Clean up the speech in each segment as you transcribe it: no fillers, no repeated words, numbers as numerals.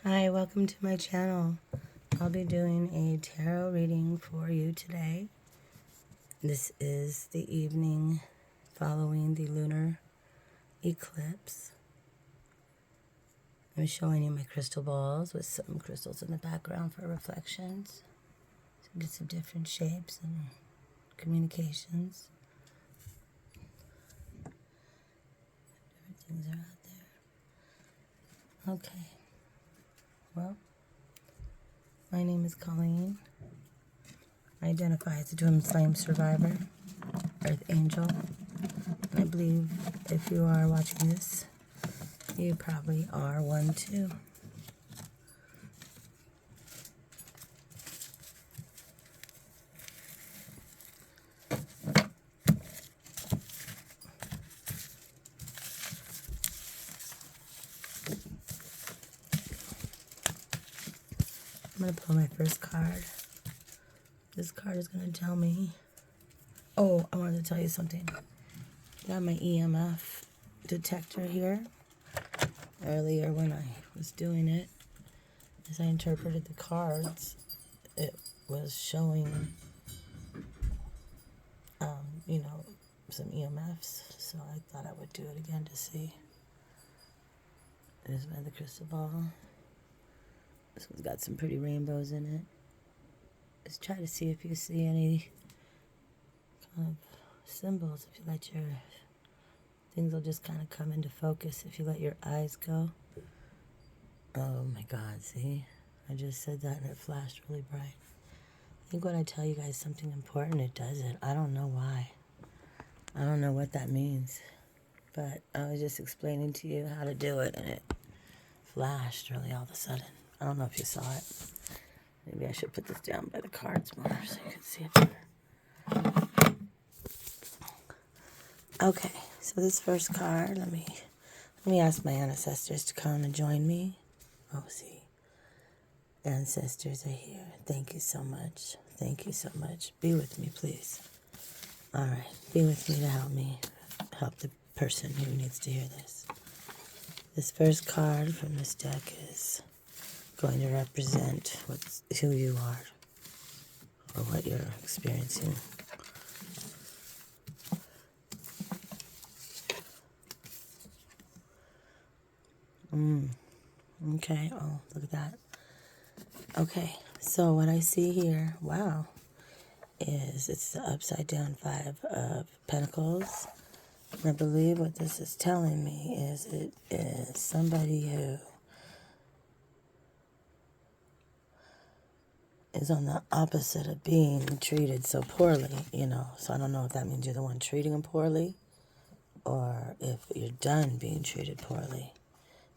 Hi, welcome to my channel. I'll be doing a tarot reading for you today. This is the evening following the lunar eclipse. I'm showing you my crystal balls with some crystals in the background for reflections. So get some different shapes and communications. Different things are out there. Okay. Well, my name is Colleen. I identify as a twin flame survivor, Earth Angel. And I believe if you are watching this, you probably are one too. I'm going to pull my first card. This card is going to tell me... Oh, I wanted to tell you something. I got my EMF detector here. Earlier when I was doing it, as I interpreted the cards, it was showing, some EMFs. So I thought I would do it again to see. There's another crystal ball. This one's got some pretty rainbows in it. Just try to see if you see any kind of symbols. If you let your... Things will just kind of come into focus if you let your eyes go. Oh my God, see? I just said that and it flashed really bright. I think when I tell you guys something important, it does it. I don't know why. I don't know what that means. But I was just explaining to you how to do it and it flashed really all of a sudden. I don't know if you saw it. Maybe I should put this down by the cards more so you can see it better. Okay, so this first card, let me ask my ancestors to come and join me. Oh, see, ancestors are here. Thank you so much. Thank you so much. Be with me, please. All right, be with me to help the person who needs to hear this. This first card from this deck is going to represent who you are or what you're experiencing. Okay, oh, look at that. Okay, so what I see here, wow, is it's the upside down 5 of Pentacles. And I believe what this is telling me is it is somebody who is on the opposite of being treated so poorly, So I don't know if that means you're the one treating them poorly or if you're done being treated poorly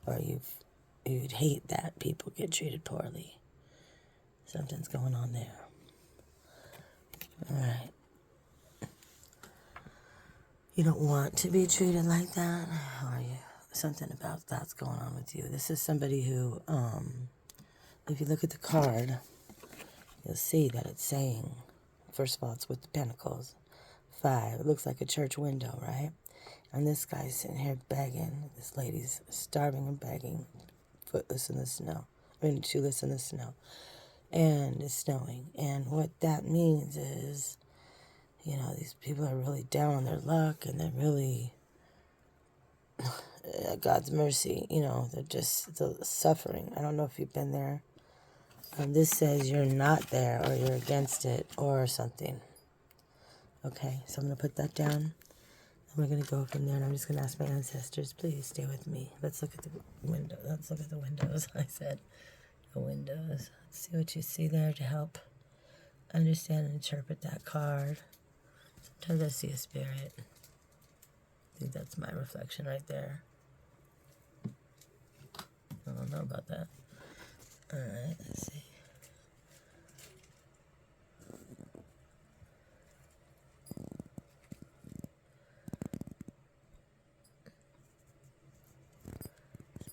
or you'd hate that people get treated poorly. Something's going on there. All right. You don't want to be treated like that, or something about that's going on with you. This is somebody who, if you look at the card, you'll see that it's saying, first of all, it's with the Pentacles, 5. It looks like a church window, right? And this guy's sitting here begging. This lady's starving and begging, footless in the snow. Shoeless in the snow. And it's snowing. And what that means is, these people are really down on their luck and they're really, God's mercy, they're just suffering. I don't know if you've been there. This says you're not there or you're against it or something. Okay, so I'm going to put that down. And we're going to go from there and I'm just going to ask my ancestors, please stay with me. Let's look at the window. Let's look at the windows, I said. The windows. Let's see what you see there to help understand and interpret that card. Sometimes I see a spirit. I think that's my reflection right there. I don't know about that. Alright, let's see.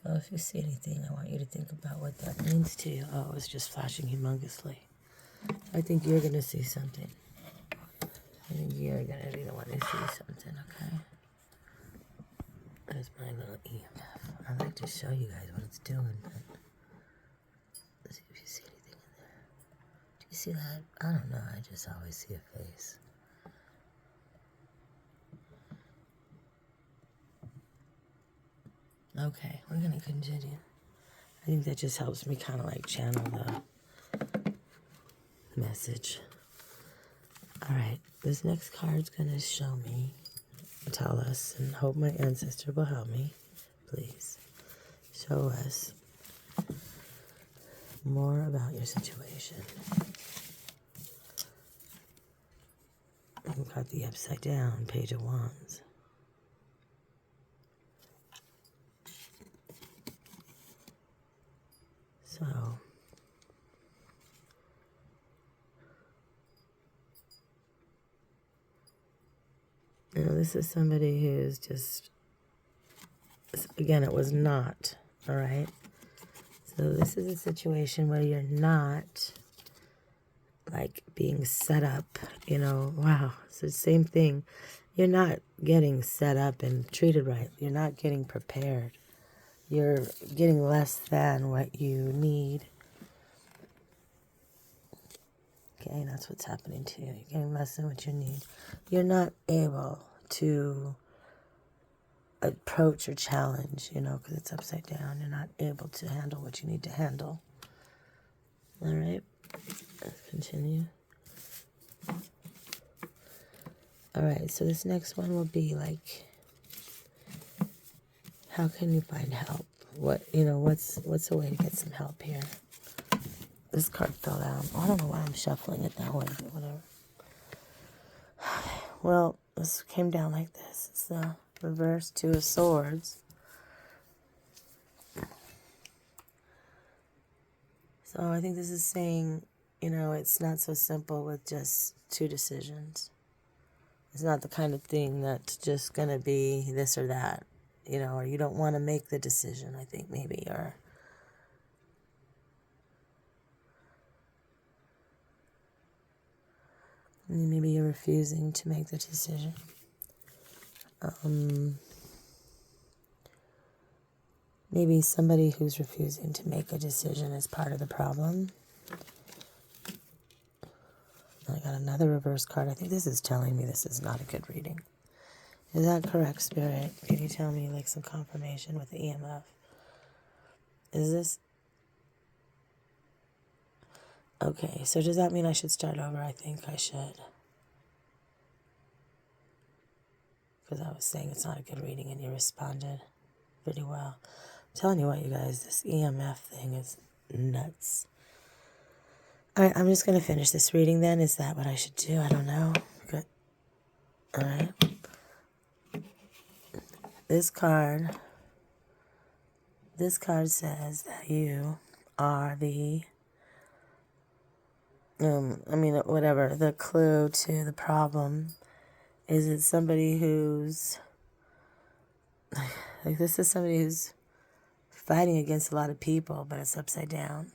So if you see anything, I want you to think about what that means to you. Oh, it's just flashing humongously. I think you're going to see something. I think you're going to be the one to see something, okay? There's my little EMF. I like to show you guys what it's doing, but see that? I don't know. I just always see a face. Okay, we're going to continue. I think that just helps me kind of like channel the message. All right, this next card's going to show me, tell us, and hope my ancestor will help me. Please show us more about your situation. We've got the upside down Page of Wands. So, you know, this is somebody who's just, again, it was not, all right? So this is a situation where you're not like being set up, you know, wow, it's the same thing. You're not getting set up and treated right. You're not getting prepared. You're getting less than what you need. Okay, that's what's happening to you. You're getting less than what you need. You're not able to approach or challenge, you know, because it's upside down. You're not able to handle what you need to handle. All right, let's continue. All right, so this next one will be like, how can you find help? What, you know, what's a way to get some help here? This card fell down. I don't know why I'm shuffling it that way, but whatever. Well, this came down like this. It's the reverse Two of Swords. So I think this is saying, you know, it's not so simple with just two decisions. It's not the kind of thing that's just going to be this or that, you know, or you don't want to make the decision, I think maybe, or maybe you're refusing to make the decision. Maybe somebody who's refusing to make a decision is part of the problem. I got another reverse card. I think this is telling me this is not a good reading. Is that correct, Spirit? Can you tell me like some confirmation with the EMF? Is this... Okay, so does that mean I should start over? I think I should. Because I was saying it's not a good reading and you responded pretty well. I'm telling you what, you guys, this EMF thing is nuts. All right, I'm just going to finish this reading then. Is that what I should do? I don't know. Good. All right. This card says that you are the, whatever, the clue to the problem. Is it somebody who's, like, this is somebody who's fighting against a lot of people, but it's upside down.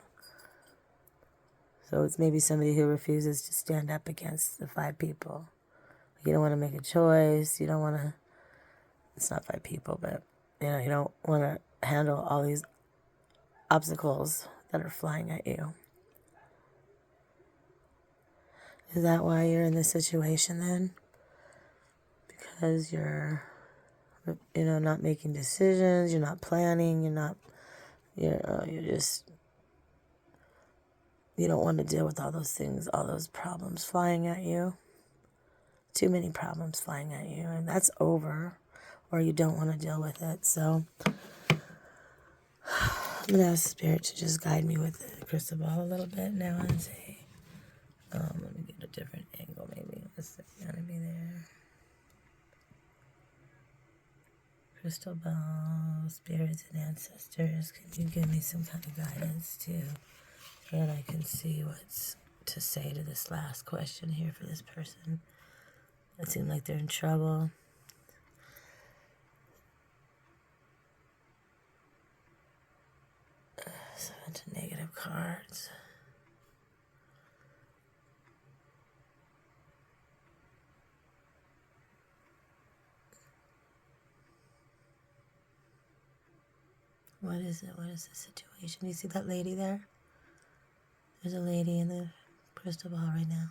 So it's maybe somebody who refuses to stand up against the 5 people. You don't want to make a choice. You don't want to, it's not 5 people, but, you know, you don't want to handle all these obstacles that are flying at you. Is that why you're in this situation then? Because you're, you know, not making decisions, you're not planning, you're just, you don't want to deal with all those things, all those problems flying at you. Too many problems flying at you, and that's over, or you don't want to deal with it. So I'm going to ask Spirit to just guide me with the crystal ball a little bit now and say, let me get a different angle maybe. Let's gotta be there. Crystal ball, spirits and ancestors, can you give me some kind of guidance too, so that I can see what's to say to this last question here for this person? It seems like they're in trouble. So into negative cards. What is it? What is the situation? You see that lady there? There's a lady in the crystal ball right now.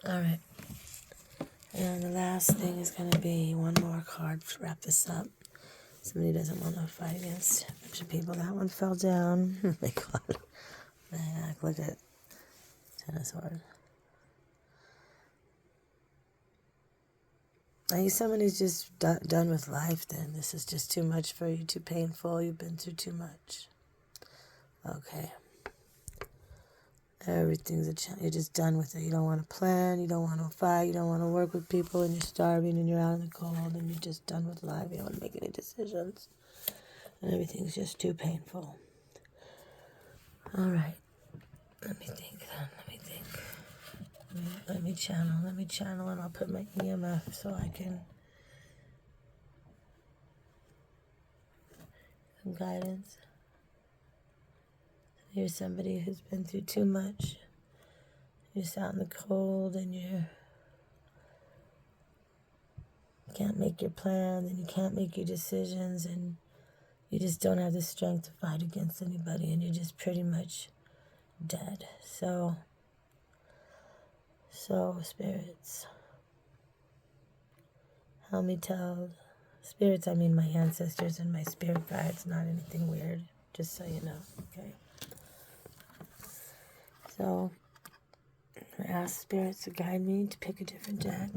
All right. And the last thing is going to be one more card to wrap this up. Somebody doesn't want to fight against a bunch of people. That one fell down. Oh my God. What the heck? Look at Ten of Swords. Are you someone who's just done with life then? This is just too much for you, too painful. You've been through too much. Okay. Everything's a challenge. You're just done with it. You don't want to plan. You don't want to fight. You don't want to work with people, and you're starving, and you're out in the cold, and you're just done with life. You don't want to make any decisions, and everything's just too painful. All right. Let me think then. Let me channel, and I'll put my EMF so I can some guidance. You're somebody who's been through too much. You're just out in the cold, and you can't make your plans, and you can't make your decisions, and you just don't have the strength to fight against anybody, and you're just pretty much dead. So spirits, help me tell spirits, I mean my ancestors and my spirit guides, not anything weird, just so you know, okay? So I ask spirits to guide me to pick a different deck.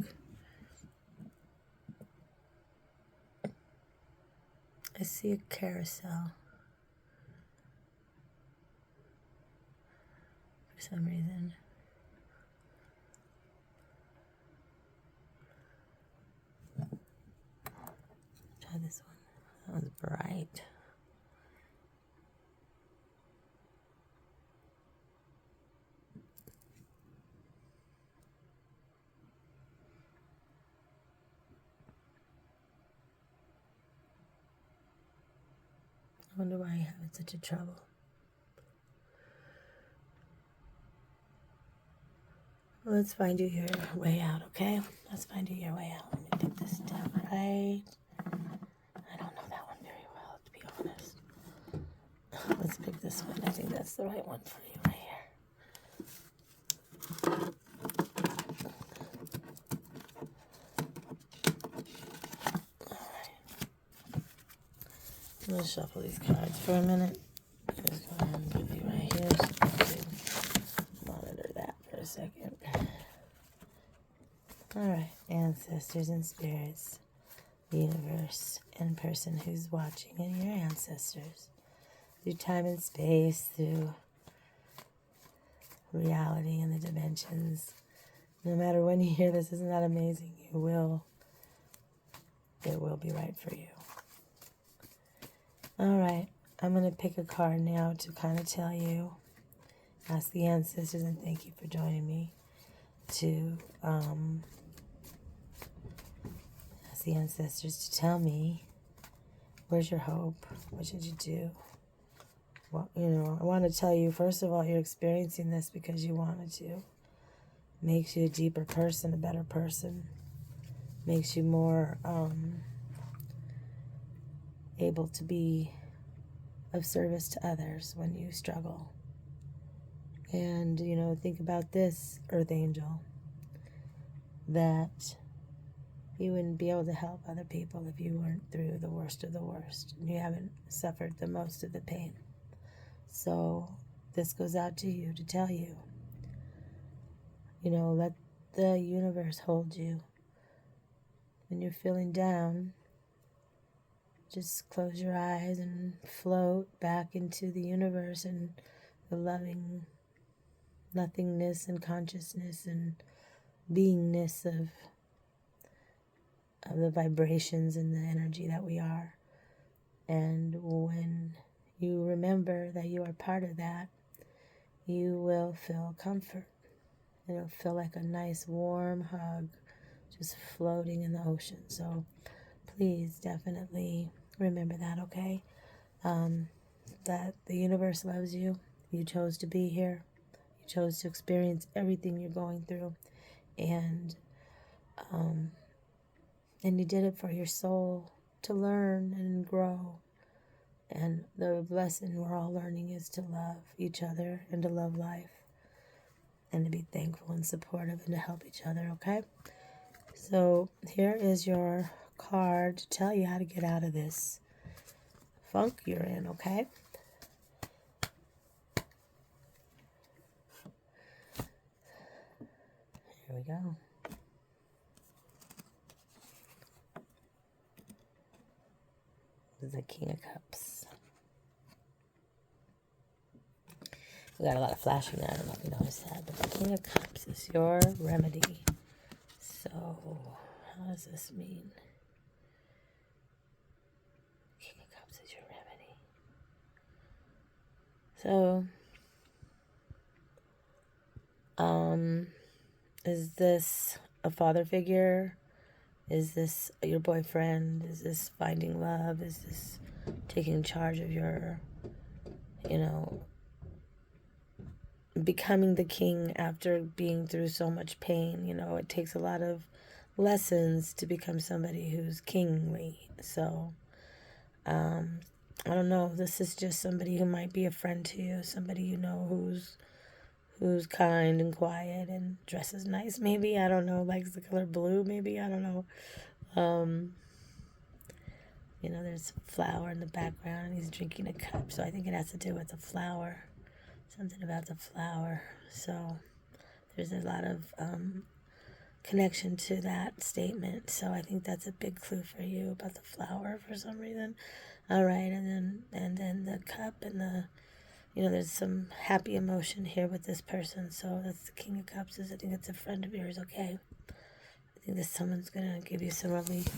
I see a carousel for some reason. Try this one. That one's bright. I wonder why you're having such a trouble. Well, let's find you your way out, okay? Let's find you your way out. Let me pick this down right. I don't know that one very well, to be honest. Let's pick this one. I think that's the right one for you right here. I'm going to shuffle these cards for a minute. Just go ahead and put you right here so I can monitor that for a second. Alright, ancestors and spirits, universe, and person who's watching, and your ancestors. Through time and space, through reality and the dimensions. No matter when you hear this, isn't that amazing? It will be right for you. All right, I'm going to pick a card now to kind of tell you, ask the ancestors, and thank you for joining me, to ask the ancestors to tell me, where's your hope? What should you do? Well, I want to tell you, first of all, you're experiencing this because you wanted to. Makes you a deeper person, a better person. Makes you more able to be of service to others when you struggle. And, think about this, Earth Angel, that you wouldn't be able to help other people if you weren't through the worst of the worst, and you haven't suffered the most of the pain. So this goes out to you to tell you, let the universe hold you. When you're feeling down, just close your eyes and float back into the universe and the loving nothingness and consciousness and beingness of the vibrations and the energy that we are. And when you remember that you are part of that, you will feel comfort. It'll feel like a nice warm hug just floating in the ocean. So please definitely remember that, okay? That the universe loves you. You chose to be here. You chose to experience everything you're going through. And you did it for your soul to learn and grow. And the lesson we're all learning is to love each other and to love life and to be thankful and supportive and to help each other, okay? So here is your card to tell you how to get out of this funk you're in, okay? Here we go. This is the King of Cups. We got a lot of flashing there. I don't know if you noticed that, but the King of Cups is your remedy. So, how does this mean? King of Cups is your remedy. So, is this a father figure? Is this your boyfriend? Is this finding love? Is this taking charge of your, becoming the king after being through so much pain? It takes a lot of lessons to become somebody who's kingly. So, I don't know. This is just somebody who might be a friend to you, somebody who's kind and quiet and dresses nice, maybe. I don't know, likes the color blue, maybe. I don't know. There's a flower in the background and he's drinking a cup. So I think it has to do with the flower. Something about the flower. So there's a lot of connection to that statement. So I think that's a big clue for you about the flower for some reason. All right, and then the cup and the, there's some happy emotion here with this person. So that's the King of Cups. I think it's a friend of yours, okay? I think that someone's going to give you some relief.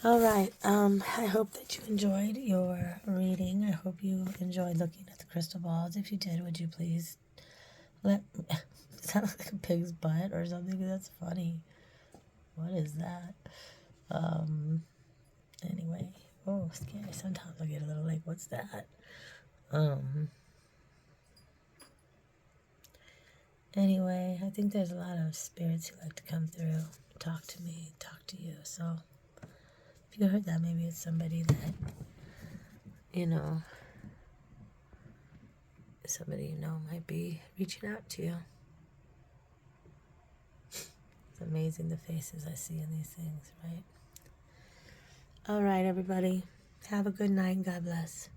All right, I hope that you enjoyed your reading. I hope you enjoyed looking at the crystal balls. If you did, would you please it sounds like a pig's butt or something? That's funny. What is that? Anyway, oh, scary. Sometimes I get a little like, what's that? Anyway, I think there's a lot of spirits who like to come through, talk to me, talk to you. So if you heard that, maybe it's somebody that, somebody might be reaching out to you. It's amazing the faces I see in these things, right? All right, everybody. Have a good night and God bless.